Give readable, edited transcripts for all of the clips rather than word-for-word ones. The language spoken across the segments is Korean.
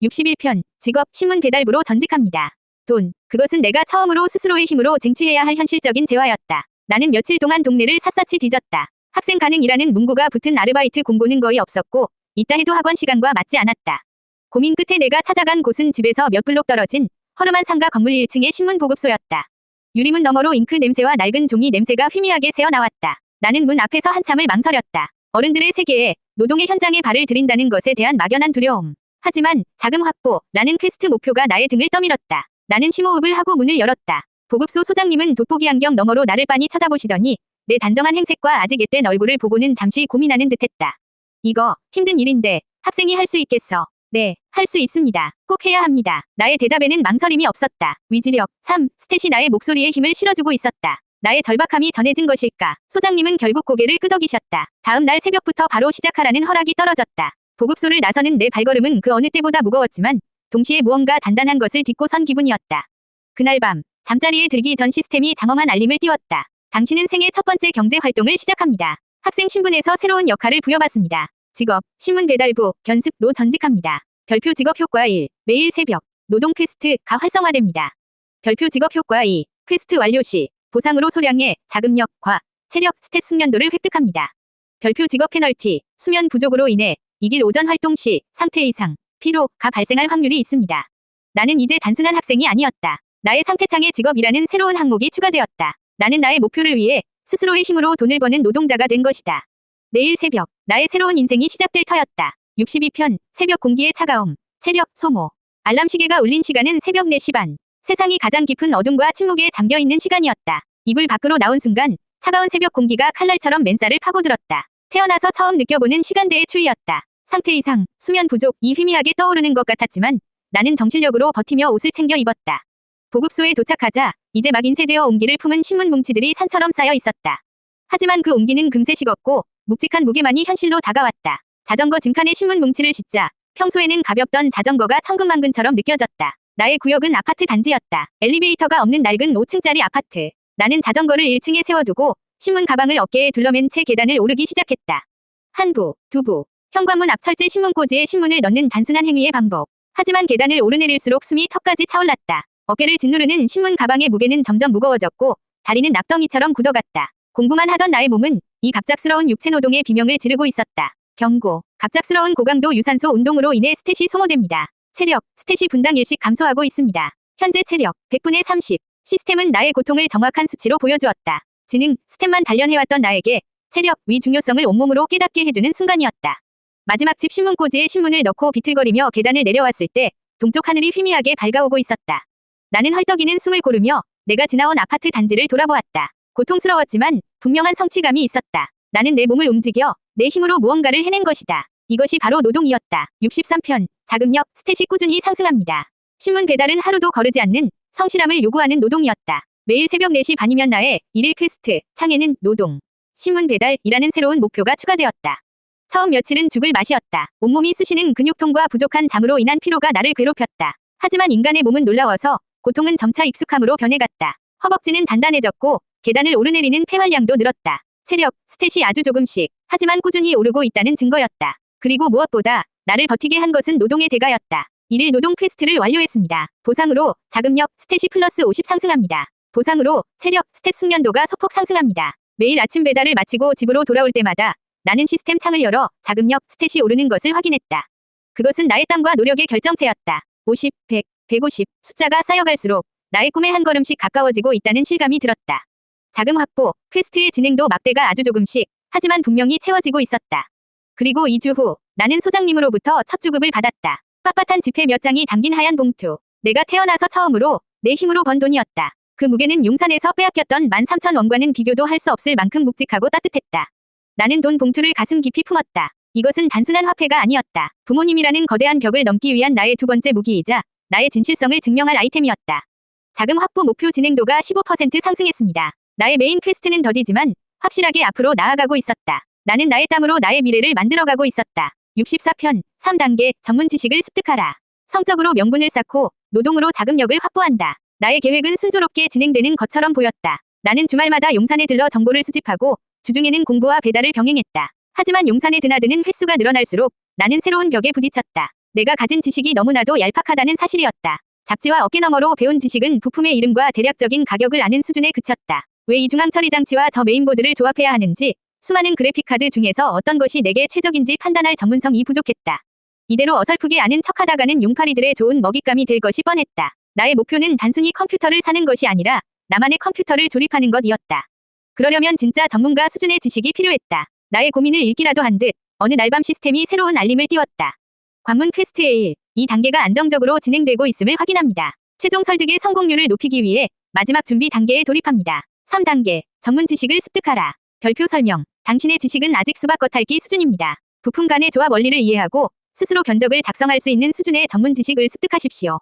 61편, 직업, 신문 배달부로 전직합니다. 돈, 그것은 내가 처음으로 스스로의 힘으로 쟁취해야 할 현실적인 재화였다. 나는 며칠 동안 동네를 샅샅이 뒤졌다. 학생 가능이라는 문구가 붙은 아르바이트 공고는 거의 없었고 있다 해도 학원 시간과 맞지 않았다. 고민 끝에 내가 찾아간 곳은 집에서 몇 블록 떨어진 허름한 상가 건물 1층의 신문 보급소였다. 유리문 너머로 잉크 냄새와 낡은 종이 냄새가 희미하게 새어나왔다. 나는 문 앞에서 한참을 망설였다. 어른들의 세계에, 노동의 현장에 발을 들인다는 것에 대한 막연한 두려움. 하지만 자금 확보라는 퀘스트 목표가 나의 등을 떠밀었다. 나는 심호흡을 하고 문을 열었다. 보급소 소장님은 돋보기 안경 너머로 나를 빤히 쳐다보시더니 내 단정한 행색과 아직 앳된 얼굴을 보고는 잠시 고민하는 듯했다. 이거 힘든 일인데 학생이 할 수 있겠어? 네, 할 수 있습니다. 꼭 해야 합니다. 나의 대답에는 망설임이 없었다. 위지력 3. 스탯이 나의 목소리에 힘을 실어주고 있었다. 나의 절박함이 전해진 것일까? 소장님은 결국 고개를 끄덕이셨다. 다음 날 새벽부터 바로 시작하라는 허락이 떨어졌다. 보급소를 나서는 내 발걸음은 그 어느 때보다 무거웠지만 동시에 무언가 단단한 것을 딛고 선 기분이었다. 그날 밤 잠자리에 들기 전 시스템이 장엄한 알림을 띄웠다. 당신은 생애 첫 번째 경제 활동을 시작합니다. 학생 신분에서 새로운 역할을 부여받습니다. 직업, 신문 배달부, 견습로 전직합니다. 별표 직업 효과 1. 매일 새벽, 노동 퀘스트가 활성화됩니다. 별표 직업 효과 2. 퀘스트 완료 시, 보상으로 소량의 자금력, 과, 체력, 스탯 숙련도를 획득합니다. 별표 직업 페널티, 수면 부족으로 인해 이길 오전 활동 시 상태 이상, 피로가 발생할 확률이 있습니다. 나는 이제 단순한 학생이 아니었다. 나의 상태창에 직업이라는 새로운 항목이 추가되었다. 나는 나의 목표를 위해 스스로의 힘으로 돈을 버는 노동자가 된 것이다. 내일 새벽, 나의 새로운 인생이 시작될 터였다. 62편, 새벽 공기의 차가움, 체력 소모. 알람 시계가 울린 시간은 새벽 4시 반. 세상이 가장 깊은 어둠과 침묵에 잠겨있는 시간이었다. 이불 밖으로 나온 순간 차가운 새벽 공기가 칼날처럼 맨살을 파고들었다. 태어나서 처음 느껴보는 시간대의 추위였다. 상태 이상, 수면 부족이 희미하게 떠오르는 것 같았지만 나는 정신력으로 버티며 옷을 챙겨 입었다. 보급소에 도착하자 이제 막 인쇄되어 옹기를 품은 신문 뭉치들이 산처럼 쌓여 있었다. 하지만 그 옹기는 금세 식었고 묵직한 무게만이 현실로 다가왔다. 자전거 짐칸에 신문 뭉치를 싣자 평소에는 가볍던 자전거가 천근만근처럼 느껴졌다. 나의 구역은 아파트 단지였다. 엘리베이터가 없는 낡은 5층짜리 아파트. 나는 자전거를 1층에 세워두고 신문 가방을 어깨에 둘러맨 채 계단을 오르기 시작했다. 한 부, 두 부. 현관문 앞 철제 신문꽂이에 신문을 넣는 단순한 행위의 반복. 하지만 계단을 오르내릴수록 숨이 턱까지 차올랐다. 어깨를 짓누르는 신문 가방의 무게는 점점 무거워졌고 다리는 납덩이처럼 굳어갔다. 공부만 하던 나의 몸은 이 갑작스러운 육체노동의 비명을 지르고 있었다. 경고. 갑작스러운 고강도 유산소 운동으로 인해 스탯이 소모됩니다. 체력, 스탯이 분당 1씩 감소하고 있습니다. 현재 체력 100분의 30. 시스템은 나의 고통을 정확한 수치로 보여주었다. 지능, 스탯만 단련해왔던 나에게 체력, 위 중요성을 온몸으로 깨닫게 해주는 순간이었다. 마지막 집 신문꽂이에 신문을 넣고 비틀거리며 계단을 내려왔을 때 동쪽 하늘이 희미하게 밝아오고 있었다. 나는 헐떡이는 숨을 고르며 내가 지나온 아파트 단지를 돌아보았다. 고통스러웠지만 분명한 성취감이 있었다. 나는 내 몸을 움직여 내 힘으로 무언가를 해낸 것이다. 이것이 바로 노동이었다. 63편, 자금력, 스탯이 꾸준히 상승합니다. 신문 배달은 하루도 거르지 않는 성실함을 요구하는 노동이었다. 매일 새벽 4시 반이면 나의 일일 퀘스트 창에는 노동, 신문 배달이라는 새로운 목표가 추가되었다. 처음 며칠은 죽을 맛이었다. 온몸이 쑤시는 근육통과 부족한 잠으로 인한 피로가 나를 괴롭혔다. 하지만 인간의 몸은 놀라워서 고통은 점차 익숙함으로 변해갔다. 허벅지는 단단해졌고 계단을 오르내리는 폐활량도 늘었다. 체력, 스탯이 아주 조금씩 하지만 꾸준히 오르고 있다는 증거였다. 그리고 무엇보다 나를 버티게 한 것은 노동의 대가였다. 일일 노동 퀘스트를 완료했습니다. 보상으로 자금력, 스탯이 플러스 50 상승합니다. 보상으로 체력, 스탯 숙련도가 소폭 상승합니다. 매일 아침 배달을 마치고 집으로 돌아올 때마다 나는 시스템 창을 열어 자금력, 스탯이 오르는 것을 확인했다. 그것은 나의 땀과 노력의 결정체였다. 50, 100, 150 숫자가 쌓여갈수록 나의 꿈에 한 걸음씩 가까워지고 있다는 실감이 들었다. 자금 확보, 퀘스트의 진행도 막대가 아주 조금씩 하지만 분명히 채워지고 있었다. 그리고 2주 후 나는 소장님으로부터 첫 주급을 받았다. 빳빳한 지폐 몇 장이 담긴 하얀 봉투. 내가 태어나서 처음으로 내 힘으로 번 돈이었다. 그 무게는 용산에서 빼앗겼던 13,000원과는 비교도 할 수 없을 만큼 묵직하고 따뜻했다. 나는 돈 봉투를 가슴 깊이 품었다. 이것은 단순한 화폐가 아니었다. 부모님이라는 거대한 벽을 넘기 위한 나의 두 번째 무기이자 나의 진실성을 증명할 아이템이었다. 자금 확보 목표 진행도가 15% 상승했습니다. 나의 메인 퀘스트는 더디지만 확실하게 앞으로 나아가고 있었다. 나는 나의 땀으로 나의 미래를 만들어가고 있었다. 64편, 3단계, 전문 지식을 습득하라. 성적으로 명분을 쌓고 노동으로 자금력을 확보한다. 나의 계획은 순조롭게 진행되는 것처럼 보였다. 나는 주말마다 용산에 들러 정보를 수집하고 주중에는 공부와 배달을 병행했다. 하지만 용산에 드나드는 횟수가 늘어날수록 나는 새로운 벽에 부딪혔다. 내가 가진 지식이 너무나도 얄팍하다는 사실이었다. 잡지와 어깨너머로 배운 지식은 부품의 이름과 대략적인 가격을 아는 수준에 그쳤다. 왜 이 중앙 처리 장치와 저 메인보드를 조합해야 하는지, 수많은 그래픽카드 중에서 어떤 것이 내게 최적인지 판단할 전문성이 부족했다. 이대로 어설프게 아는 척하다가는 용팔이들의 좋은 먹잇감이 될 것이 뻔했다. 나의 목표는 단순히 컴퓨터를 사는 것이 아니라 나만의 컴퓨터를 조립하는 것이었다. 그러려면 진짜 전문가 수준의 지식이 필요했다. 나의 고민을 읽기라도 한 듯 어느 날 밤 시스템이 새로운 알림을 띄웠다. 관문 퀘스트 1, 이 단계가 안정적으로 진행되고 있음을 확인합니다. 최종 설득의 성공률을 높이기 위해 마지막 준비 단계에 돌입합니다. 3단계, 전문 지식을 습득하라. 별표 설명, 당신의 지식은 아직 수박 겉핥기 수준입니다. 부품 간의 조합 원리를 이해하고 스스로 견적을 작성할 수 있는 수준의 전문 지식을 습득하십시오.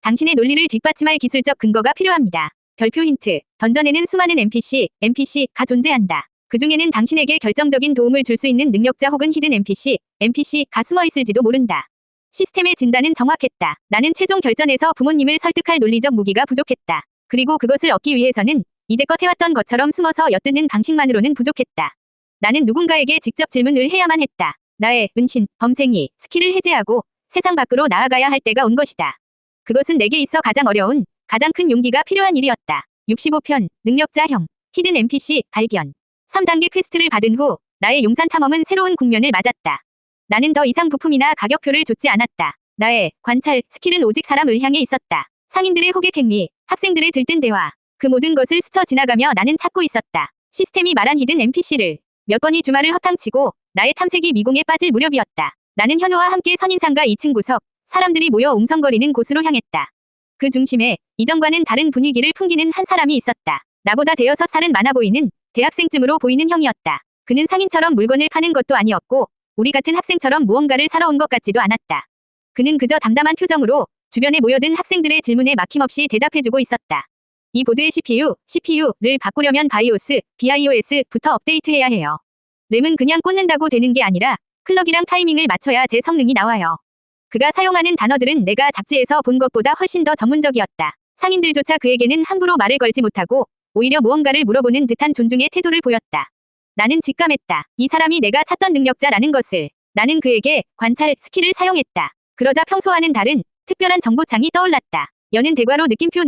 당신의 논리를 뒷받침할 기술적 근거가 필요합니다. 별표 힌트, 던전에는 수많은 NPC가 존재한다. 그 중에는 당신에게 결정적인 도움을 줄 수 있는 능력자 혹은 히든 NPC가 숨어 있을지도 모른다. 시스템의 진단은 정확했다. 나는 최종 결전에서 부모님을 설득할 논리적 무기가 부족했다. 그리고 그것을 얻기 위해서는 이제껏 해왔던 것처럼 숨어서 엿듣는 방식만으로는 부족했다. 나는 누군가에게 직접 질문을 해야만 했다. 나의 은신, 범생이, 스킬을 해제하고 세상 밖으로 나아가야 할 때가 온 것이다. 그것은 내게 있어 가장 어려운, 가장 큰 용기가 필요한 일이었다. 65편, 능력자형, 히든 NPC, 발견. 3단계 퀘스트를 받은 후 나의 용산 탐험은 새로운 국면을 맞았다. 나는 더 이상 부품이나 가격표를 좇지 않았다. 나의 관찰, 스킬은 오직 사람을 향해 있었다. 상인들의 호객 행위, 학생들의 들뜬 대화, 그 모든 것을 스쳐 지나가며 나는 찾고 있었다. 시스템이 말한 히든 NPC를. 몇 번이 주말을 허탕치고 나의 탐색이 미궁에 빠질 무렵이었다. 나는 현우와 함께 선인상가 2층 구석, 사람들이 모여 웅성거리는 곳으로 향했다. 그 중심에 이전과는 다른 분위기를 풍기는 한 사람이 있었다. 나보다 대여섯 살은 많아 보이는 대학생쯤으로 보이는 형이었다. 그는 상인처럼 물건을 파는 것도 아니었고 우리 같은 학생처럼 무언가를 사러 온 것 같지도 않았다. 그는 그저 담담한 표정으로 주변에 모여든 학생들의 질문에 막힘없이 대답해주고 있었다. 이 보드의 CPU를 바꾸려면 BIOS부터 업데이트해야 해요. 램은 그냥 꽂는다고 되는 게 아니라 클럭이랑 타이밍을 맞춰야 제 성능이 나와요. 그가 사용하는 단어들은 내가 잡지에서 본 것보다 훨씬 더 전문적이었다. 상인들조차 그에게는 함부로 말을 걸지 못하고 오히려 무언가를 물어보는 듯한 존중의 태도를 보였다. 나는 직감했다. 이 사람이 내가 찾던 능력자라는 것을. 나는 그에게 관찰 스킬을 사용했다. 그러자 평소와는 다른 특별한 정보창이 떠올랐다. 여는 대괄호 느낌표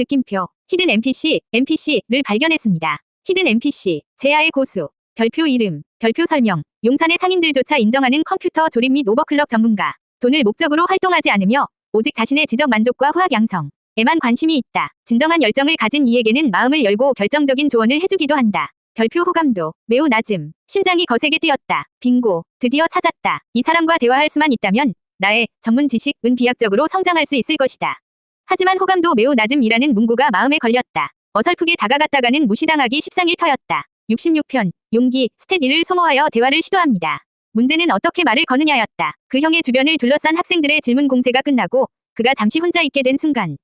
히든 NPC를 발견했습니다. 히든 NPC, 제아의 고수, 별표 이름, 별표 설명, 용산의 상인들조차 인정하는 컴퓨터 조립 및 오버클럭 전문가. 돈을 목적으로 활동하지 않으며 오직 자신의 지적 만족과 후학 양성에만 관심이 있다. 진정한 열정을 가진 이에게는 마음을 열고 결정적인 조언을 해주기도 한다. 별표 호감도 매우 낮음. 심장이 거세게 뛰었다. 빙고. 드디어 찾았다. 이 사람과 대화할 수만 있다면 나의 전문 지식은 비약적으로 성장할 수 있을 것이다. 하지만 호감도 매우 낮음이라는 문구가 마음에 걸렸다. 어설프게 다가갔다가는 무시당하기 십상일터였다. 66편. 용기. 스탯 1을 소모하여 대화를 시도합니다. 문제는 어떻게 말을 거느냐였다. 그 형의 주변을 둘러싼 학생들의 질문 공세가 끝나고 그가 잠시 혼자 있게 된 순간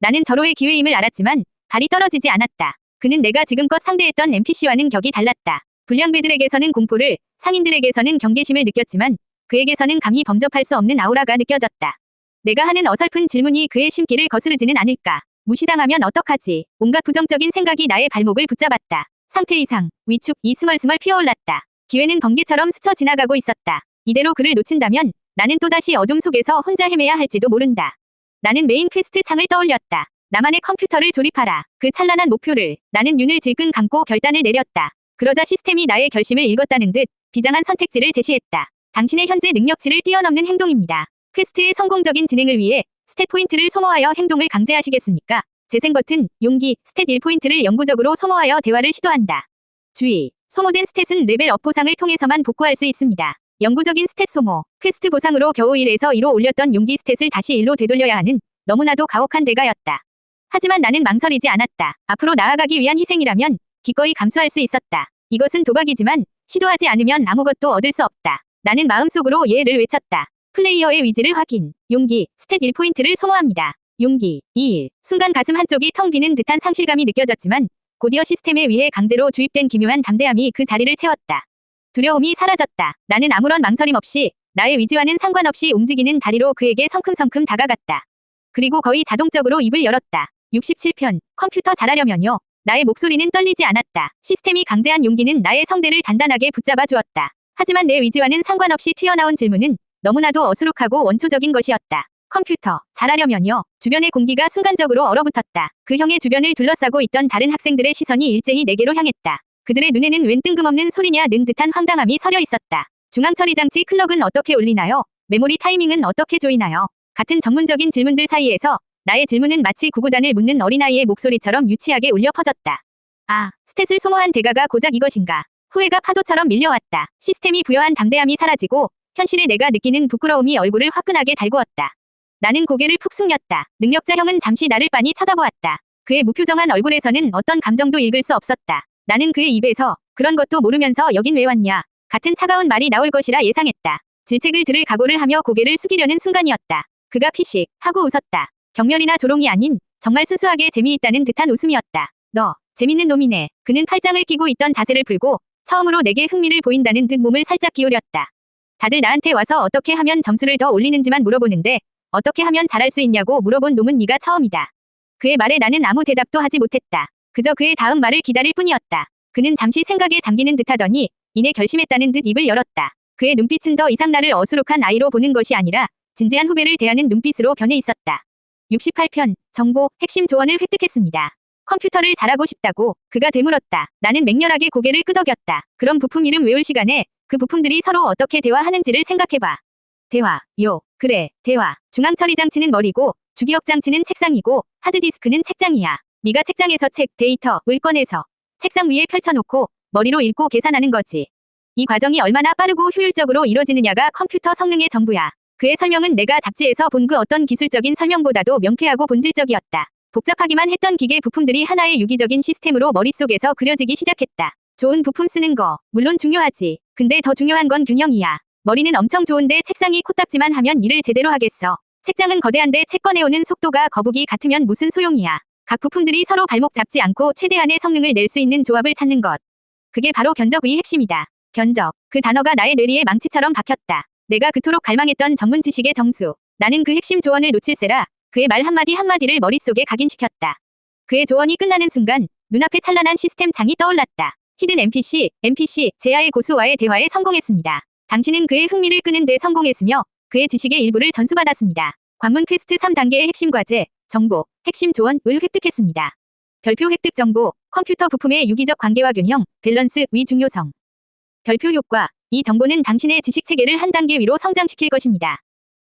나는 절호의 기회임을 알았지만 발이 떨어지지 않았다. 그는 내가 지금껏 상대했던 NPC와는 격이 달랐다. 불량배들에게서는 공포를, 상인들에게서는 경계심을 느꼈지만 그에게서는 감히 범접할 수 없는 아우라가 느껴졌다. 내가 하는 어설픈 질문이 그의 심기를 거스르지는 않을까. 무시당하면 어떡하지. 온갖 부정적인 생각이 나의 발목을 붙잡았다. 상태 이상, 위축이 스멀스멀 피어올랐다. 기회는 번개처럼 스쳐 지나가고 있었다. 이대로 그를 놓친다면 나는 또다시 어둠 속에서 혼자 헤매야 할지도 모른다. 나는 메인 퀘스트 창을 떠올렸다. 나만의 컴퓨터를 조립하라. 그 찬란한 목표를. 나는 눈을 질끈 감고 결단을 내렸다. 그러자 시스템이 나의 결심을 읽었다는 듯 비장한 선택지를 제시했다. 당신의 현재 능력치를 뛰어넘는 행동입니다. 퀘스트의 성공적인 진행을 위해 스탯 포인트를 소모하여 행동을 강제하시겠습니까? 재생 버튼, 용기, 스탯 1포인트를 영구적으로 소모하여 대화를 시도한다. 주의, 소모된 스탯은 레벨 업 보상을 통해서만 복구할 수 있습니다. 영구적인 스탯 소모, 퀘스트 보상으로 겨우 1에서 2로 올렸던 용기 스탯을 다시 1로 되돌려야 하는 너무나도 가혹한 대가였다. 하지만 나는 망설이지 않았다. 앞으로 나아가기 위한 희생이라면 기꺼이 감수할 수 있었다. 이것은 도박이지만 시도하지 않으면 아무것도 얻을 수 없다. 나는 마음속으로 예를 외쳤다. 플레이어의 위지를 확인. 용기, 스탯 1포인트를 소모합니다. 용기, 2일. 순간 가슴 한쪽이 텅 비는 듯한 상실감이 느껴졌지만 곧이어 시스템에 의해 강제로 주입된 기묘한 담대함이 그 자리를 채웠다. 두려움이 사라졌다. 나는 아무런 망설임 없이 나의 위지와는 상관없이 움직이는 다리로 그에게 성큼성큼 다가갔다. 그리고 거의 자동적으로 입을 열었다. 67편. 컴퓨터 잘하려면요. 나의 목소리는 떨리지 않았다. 시스템이 강제한 용기는 나의 성대를 단단하게 붙잡아 주었다. 하지만 내 위지와는 상관없이 튀어나온 질문은 너무나도 어수룩하고 원초적인 것이었다. 컴퓨터, 잘하려면요. 주변의 공기가 순간적으로 얼어붙었다. 그 형의 주변을 둘러싸고 있던 다른 학생들의 시선이 일제히 내게로 향했다. 그들의 눈에는 웬 뜬금없는 소리냐는 듯한 황당함이 서려 있었다. 중앙처리장치 클럭은 어떻게 울리나요? 메모리 타이밍은 어떻게 조이나요? 같은 전문적인 질문들 사이에서 나의 질문은 마치 구구단을 묻는 어린아이의 목소리처럼 유치하게 울려 퍼졌다. 아, 스탯을 소모한 대가가 고작 이것인가. 후회가 파도처럼 밀려왔다. 시스템이 부여한 담대함이 사라지고 현실에 내가 느끼는 부끄러움이 얼굴을 화끈하게 달구었다. 나는 고개를 푹 숙였다. 능력자 형은 잠시 나를 빤히 쳐다보았다. 그의 무표정한 얼굴에서는 어떤 감정도 읽을 수 없었다. 나는 그의 입에서 그런 것도 모르면서 여긴 왜 왔냐. 같은 차가운 말이 나올 것이라 예상했다. 질책을 들을 각오를 하며 고개를 숙이려는 순간이었다. 그가 피식 하고 웃었다. 경멸이나 조롱이 아닌 정말 순수하게 재미있다는 듯한 웃음이었다. 너 재밌는 놈이네. 그는 팔짱을 끼고 있던 자세를 풀고 처음으로 내게 흥미를 보인다는 듯 몸을 살짝 기울였다. 다들 나한테 와서 어떻게 하면 점수를 더 올리는지만 물어보는데 어떻게 하면 잘할 수 있냐고 물어본 놈은 네가 처음이다. 그의 말에 나는 아무 대답도 하지 못했다. 그저 그의 다음 말을 기다릴 뿐이었다. 그는 잠시 생각에 잠기는 듯하더니 이내 결심했다는 듯 입을 열었다. 그의 눈빛은 더 이상 나를 어수룩한 아이로 보는 것이 아니라 진지한 후배를 대하는 눈빛으로 변해 있었다. 68편, 정보, 핵심 조언을 획득했습니다. 컴퓨터를 잘하고 싶다고 그가 되물었다. 나는 맹렬하게 고개를 끄덕였다. 그럼 부품 이름 외울 시간에 그 부품들이 서로 어떻게 대화하는지를 생각해봐. 대화, 그래, 대화. 중앙처리장치는 머리고 주기억장치는 책상이고 하드디스크는 책장이야. 네가 책장에서 책, 데이터를 꺼내서 책상 위에 펼쳐놓고 머리로 읽고 계산하는 거지. 이 과정이 얼마나 빠르고 효율적으로 이뤄지느냐가 컴퓨터 성능의 전부야. 그의 설명은 내가 잡지에서 본 그 어떤 기술적인 설명보다도 명쾌하고 본질적이었다. 복잡하기만 했던 기계 부품들이 하나의 유기적인 시스템으로 머릿속에서 그려지기 시작했다. 좋은 부품 쓰는 거 물론 중요하지. 근데 더 중요한 건 균형이야. 머리는 엄청 좋은데 책상이 코딱지만 하면 일을 제대로 하겠어. 책장은 거대한데 책 꺼내오는 속도가 거북이 같으면 무슨 소용이야. 각 부품들이 서로 발목 잡지 않고 최대한의 성능을 낼 수 있는 조합을 찾는 것. 그게 바로 견적의 핵심이다. 견적. 그 단어가 나의 뇌리에 망치처럼 박혔다. 내가 그토록 갈망했던 전문 지식의 정수. 나는 그 핵심 조언을 놓칠세라 그의 말 한마디 한마디를 머릿속에 각인시켰다. 그의 조언이 끝나는 순간 눈앞에 찬란한 시스템 창이 떠올랐다. 히든 NPC, 제야의 고수와의 대화에 성공했습니다. 당신은 그의 흥미를 끄는 데 성공했으며 그의 지식의 일부를 전수받았습니다. 관문 퀘스트 3단계의 핵심 과제, 정보, 핵심 조언을 획득했습니다. 별표 획득 정보, 컴퓨터 부품의 유기적 관계와 균형, 밸런스, 위 중요성. 별표 효과, 이 정보는 당신의 지식 체계를 한 단계 위로 성장시킬 것입니다.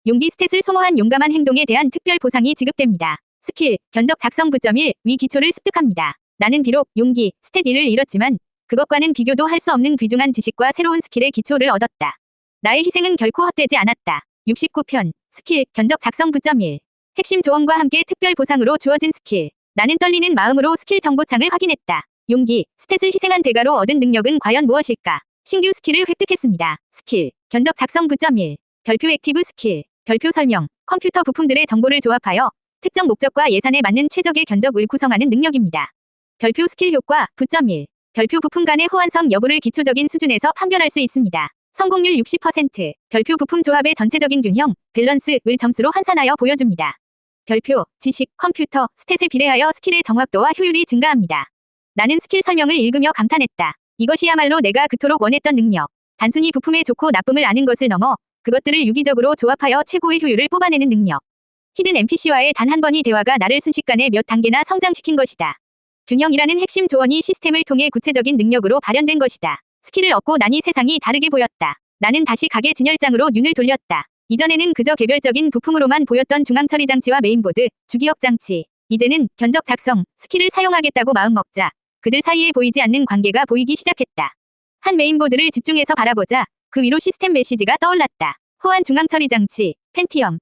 용기 스탯을 소모한 용감한 행동에 대한 특별 보상이 지급됩니다. 스킬, 견적 작성 9.1, 위 기초를 습득합니다. 나는 비록 용기, 스탯 1을 잃었지만 그것과는 비교도 할 수 없는 귀중한 지식과 새로운 스킬의 기초를 얻었다. 나의 희생은 결코 헛되지 않았다. 69편, 스킬, 견적 작성 9.1. 핵심 조언과 함께 특별 보상으로 주어진 스킬. 나는 떨리는 마음으로 스킬 정보창을 확인했다. 용기, 스탯을 희생한 대가로 얻은 능력은 과연 무엇일까? 신규 스킬을 획득했습니다. 스킬, 견적 작성 9.1. 별표 액티브 스킬. 별표 설명, 컴퓨터 부품들의 정보를 조합하여 특정 목적과 예산에 맞는 최적의 견적을 구성하는 능력입니다. 별표 스킬 효과 9.1. 별표 부품 간의 호환성 여부를 기초적인 수준에서 판별할 수 있습니다. 성공률 60%. 별표 부품 조합의 전체적인 균형, 밸런스를 점수로 환산하여 보여줍니다. 별표, 지식, 컴퓨터, 스탯에 비례하여 스킬의 정확도와 효율이 증가합니다. 나는 스킬 설명을 읽으며 감탄했다. 이것이야말로 내가 그토록 원했던 능력. 단순히 부품의 좋고 나쁨을 아는 것을 넘어 그것들을 유기적으로 조합하여 최고의 효율을 뽑아내는 능력. 히든 NPC와의 단 한 번의 대화가 나를 순식간에 몇 단계나 성장시킨 것이다. 균형이라는 핵심 조언이 시스템을 통해 구체적인 능력으로 발현된 것이다. 스킬을 얻고 나니 세상이 다르게 보였다. 나는 다시 가게 진열장으로 눈을 돌렸다. 이전에는 그저 개별적인 부품으로만 보였던 중앙처리 장치와 메인보드, 주기억 장치. 이제는 견적 작성, 스킬을 사용하겠다고 마음먹자 그들 사이에 보이지 않는 관계가 보이기 시작했다. 한 메인보드를 집중해서 바라보자 그 위로 시스템 메시지가 떠올랐다. 호환 중앙처리 장치, 펜티엄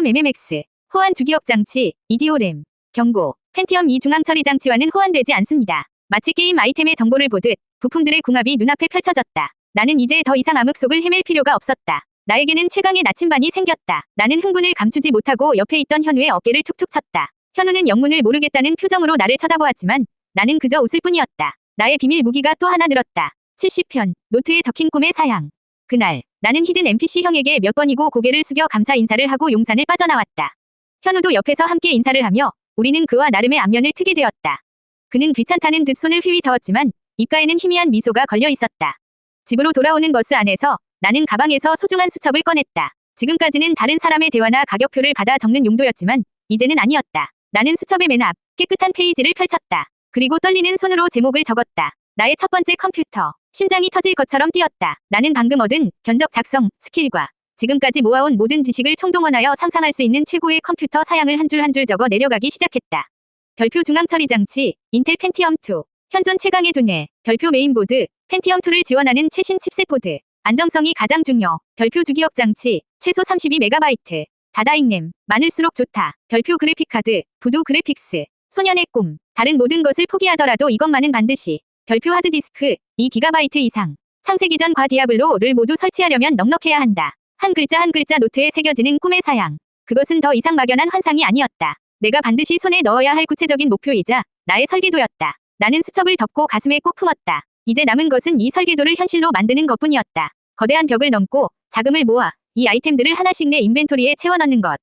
MMX. 호환 주기억 장치, 이디오램. 경고, 펜티엄 이 중앙처리 장치와는 호환되지 않습니다. 마치 게임 아이템의 정보를 보듯 부품들의 궁합이 눈앞에 펼쳐졌다. 나는 이제 더 이상 암흑 속을 헤맬 필요가 없었다. 나에게는 최강의 나침반이 생겼다. 나는 흥분을 감추지 못하고 옆에 있던 현우의 어깨를 툭툭 쳤다. 현우는 영문을 모르겠다는 표정으로 나를 쳐다보았지만 나는 그저 웃을 뿐이었다. 나의 비밀 무기가 또 하나 늘었다. 70편, 노트에 적힌 꿈의 사양. 그날, 나는 히든 NPC 형에게 몇 번이고 고개를 숙여 감사 인사를 하고 용산을 빠져나왔다. 현우도 옆에서 함께 인사를 하며 우리는 그와 나름의 안면을 트게 되었다. 그는 귀찮다는 듯 손을 휘휘 저었지만 입가에는 희미한 미소가 걸려 있었다. 집으로 돌아오는 버스 안에서 나는 가방에서 소중한 수첩을 꺼냈다. 지금까지는 다른 사람의 대화나 가격표를 받아 적는 용도였지만 이제는 아니었다. 나는 수첩의 맨 앞 깨끗한 페이지를 펼쳤다. 그리고 떨리는 손으로 제목을 적었다. 나의 첫 번째 컴퓨터. 심장이 터질 것처럼 뛰었다. 나는 방금 얻은 견적 작성 스킬과 지금까지 모아온 모든 지식을 총동원하여 상상할 수 있는 최고의 컴퓨터 사양을 한 줄 한 줄 적어 내려가기 시작했다. 별표 중앙 처리 장치, 인텔 펜티엄 2. 현존 최강의 두뇌. 별표 메인보드, 펜티엄 2를 지원하는 최신 칩셋 보드. 안정성이 가장 중요. 별표 주기억 장치, 최소 32MB. 다다익램, 많을수록 좋다. 별표 그래픽카드, 부두 그래픽스. 소년의 꿈. 다른 모든 것을 포기하더라도 이것만은 반드시. 별표 하드디스크, 2GB 이상. 창세기 전 과 디아블로를 모두 설치하려면 넉넉해야 한다. 한 글자 한 글자 노트에 새겨지는 꿈의 사양. 그것은 더 이상 막연한 환상이 아니었다. 내가 반드시 손에 넣어야 할 구체적인 목표이자 나의 설계도였다. 나는 수첩을 덮고 가슴에 꼭 품었다. 이제 남은 것은 이 설계도를 현실로 만드는 것뿐이었다. 거대한 벽을 넘고 자금을 모아 이 아이템들을 하나씩 내 인벤토리에 채워 넣는 것.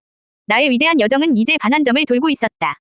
나의 위대한 여정은 이제 반환점을 돌고 있었다.